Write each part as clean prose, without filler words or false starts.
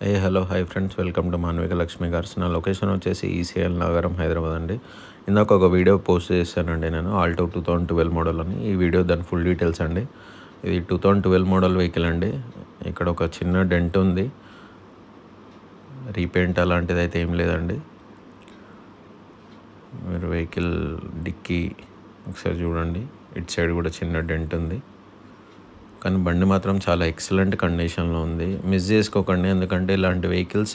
Hello hi friends, welcome to Manvika Lakshmi గార్స్. నా location వచ్చేసి ఈసీఎల్ నగరం, హైదరాబాద్ అండి. ఇందాక ఒక వీడియో పోస్ట్ చేశానండి నేను, ఆల్టో 2012 మోడల్ అని. ఈ వీడియో దాని ఫుల్ డీటెయిల్స్ అండి. ఇది 2012 మోడల్ వెహికల్ అండి. ఇక్కడ ఒక చిన్న డెంట్ ఉంది, రీపెయింట్ అలాంటిది అయితే ఏం లేదండి. మీరు వెహికల్ డిక్కీ ఒకసారి చూడండి, ఇటు సైడ్ కూడా చిన్న డెంట్ ఉంది. కానీ బండి మాత్రం చాలా ఎక్సలెంట్ కండిషన్లో ఉంది. మిస్ చేసుకోకండి, ఎందుకంటే ఇలాంటి వెహికల్స్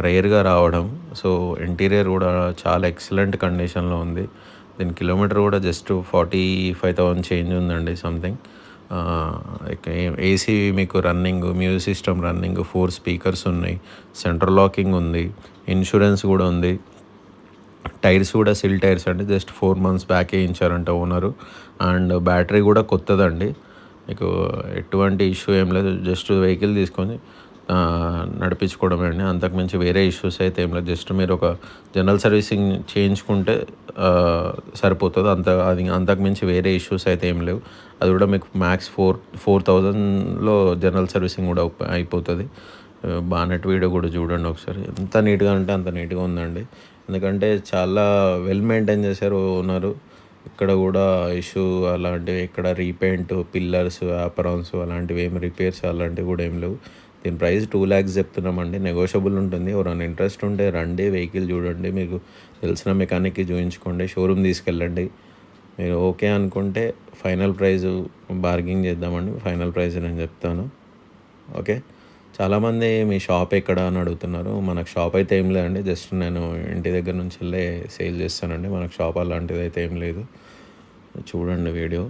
రేర్గా రావడం. సో ఇంటీరియర్ కూడా చాలా ఎక్సలెంట్ కండిషన్లో ఉంది. దీని కిలోమీటర్ కూడా జస్ట్ 45,000 చేంజ్ ఉందండి సంథింగ్. ఏసీ మీకు running, music system running, 4 speakers ఉన్నాయి, సెంట్రల్ లాకింగ్ ఉంది, ఇన్సూరెన్స్ కూడా ఉంది. టైర్స్ కూడా సిల్ టైర్స్ అండి, జస్ట్ 4 months బ్యాక్ వేయించారంట ఓనరు. అండ్ బ్యాటరీ కూడా కొత్తదండి, మీకు ఎటువంటి ఇష్యూ ఏం లేదు. జస్ట్ వెహికల్ తీసుకొని నడిపించుకోవడమే అండి, అంతకుమించి వేరే ఇష్యూస్ అయితే ఏం లేదు. జస్ట్ మీరు ఒక జనరల్ సర్వీసింగ్ చేయించుకుంటే సరిపోతుంది, అంతకుమించి వేరే ఇష్యూస్ అయితే ఏం లేవు. అది కూడా మీకు మ్యాక్స్ 4,000లో జనరల్ సర్వీసింగ్ కూడా అయిపోతుంది. బానెట్ వీడియో కూడా చూడండి ఒకసారి, ఎంత నీట్గా అంటే అంత నీట్గా ఉందండి. ఎందుకంటే చాలా వెల్ మెయింటైన్ చేశారు ఓనరు. ఇక్కడ కూడా ఇష్యూ అలాంటివి, ఇక్కడ రీపెయింట్, పిల్లర్స్, ఆపరాన్స్ అలాంటివి ఏమి రిపేర్స్ అలాంటివి కూడా ఏం లేవు. దీని ప్రైస్ 2 lakhs చెప్తున్నామండి, నెగోషియబుల్ ఉంటుంది. ఎవరైనా ఇంట్రెస్ట్ ఉంటే రండి, వెహికల్ చూడండి, మీకు తెలిసిన మెకానిక్కి చూపించుకోండి, షోరూమ్ తీసుకెళ్ళండి. మీరు ఓకే అనుకుంటే ఫైనల్ ప్రైస్ బార్గింగ్ చేద్దామండి. ఫైనల్ ప్రైస్ నేను చెప్తాను, ఓకే. చాలామంది మీ షాప్ ఎక్కడ అని అడుగుతున్నారు. మనకు షాప్ అయితే ఏం లేదండి, జస్ట్ నేను ఇంటి దగ్గర నుంచి వెళ్ళే సేల్ చేస్తానండి. మనకు షాప్ అలాంటిది అయితే ఏం లేదు. చూడండి వీడియో,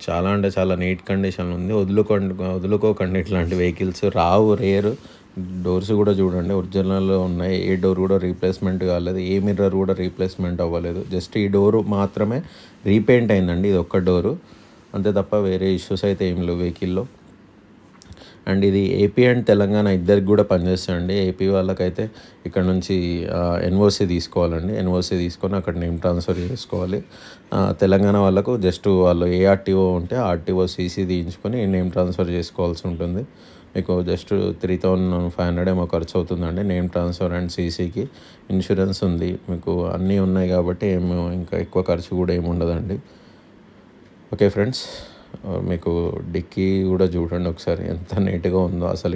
చాలా అంటే చాలా నీట్ కండిషన్ ఉంది. వదులుకోకండి, ఇట్లాంటి వెహికల్స్ రేరు. డోర్స్ కూడా చూడండి, ఒరిజినల్ ఉన్నాయి. ఏ డోర్ కూడా రీప్లేస్మెంట్ కాలేదు, ఏ మిర్రర్ కూడా రీప్లేస్మెంట్ అవ్వలేదు. జస్ట్ ఈ డోరు మాత్రమే రీపెయింట్ అయిందండి, ఇది ఒక్క డోరు అంతే తప్ప వేరే ఇష్యూస్ అయితే ఏం లేవు వెహికల్లో. అండ్ ఇది ఏపీ అండ్ తెలంగాణ ఇద్దరికి కూడా పనిచేస్తాయండి. ఏపీ వాళ్ళకైతే ఇక్కడ నుంచి ఎన్ఓసి తీసుకోవాలండి, ఎన్ఓసి తీసుకొని అక్కడ నేమ్ ట్రాన్స్ఫర్ చేసుకోవాలి. తెలంగాణ వాళ్ళకు జస్ట్ వాళ్ళు ఏ ఆర్టీఓ ఉంటే ఆర్టీఓ సీసీ తీయించుకొని నేమ్ ట్రాన్స్ఫర్ చేసుకోవాల్సి ఉంటుంది. మీకు జస్ట్ 3,500 ఏమో ఖర్చు అవుతుందండి నేమ్ ట్రాన్స్ఫర్ అండ్ సీసీకి. ఇన్సూరెన్స్ ఉంది, మీకు అన్నీ ఉన్నాయి కాబట్టి ఏమో ఇంకా ఎక్కువ ఖర్చు కూడా ఏమి ఉండదండి. ఓకే ఫ్రెండ్స్, మీకు డిక్కీ కూడా చూడండి ఒకసారి, ఎంత నీట్గా ఉందో. అసలు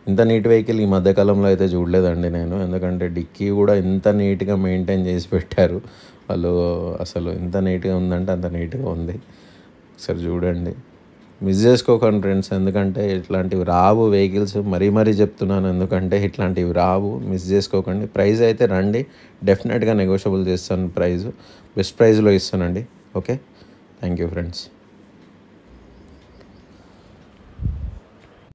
ఇంత నీట్ వెహికల్ ఈ మధ్యకాలంలో అయితే చూడలేదండి నేను. ఎందుకంటే డిక్కీ కూడా ఎంత నీట్గా మెయింటైన్ చేసి పెట్టారు వాళ్ళు. అసలు ఎంత నీట్గా ఉందంటే అంత నీట్గా ఉంది. ఒకసారి చూడండి, మిస్ చేసుకోకండి ఫ్రెండ్స్, ఎందుకంటే ఇట్లాంటివి రావు వెహికల్స్. మరీ చెప్తున్నాను, ఎందుకంటే ఇట్లాంటివి రావు, మిస్ చేసుకోకండి. ప్రైస్ అయితే రండి, డెఫినెట్గా నెగోషియబుల్ చేస్తాను. బెస్ట్ ప్రైస్లో ఇస్తానండి. Okay, thank you friends.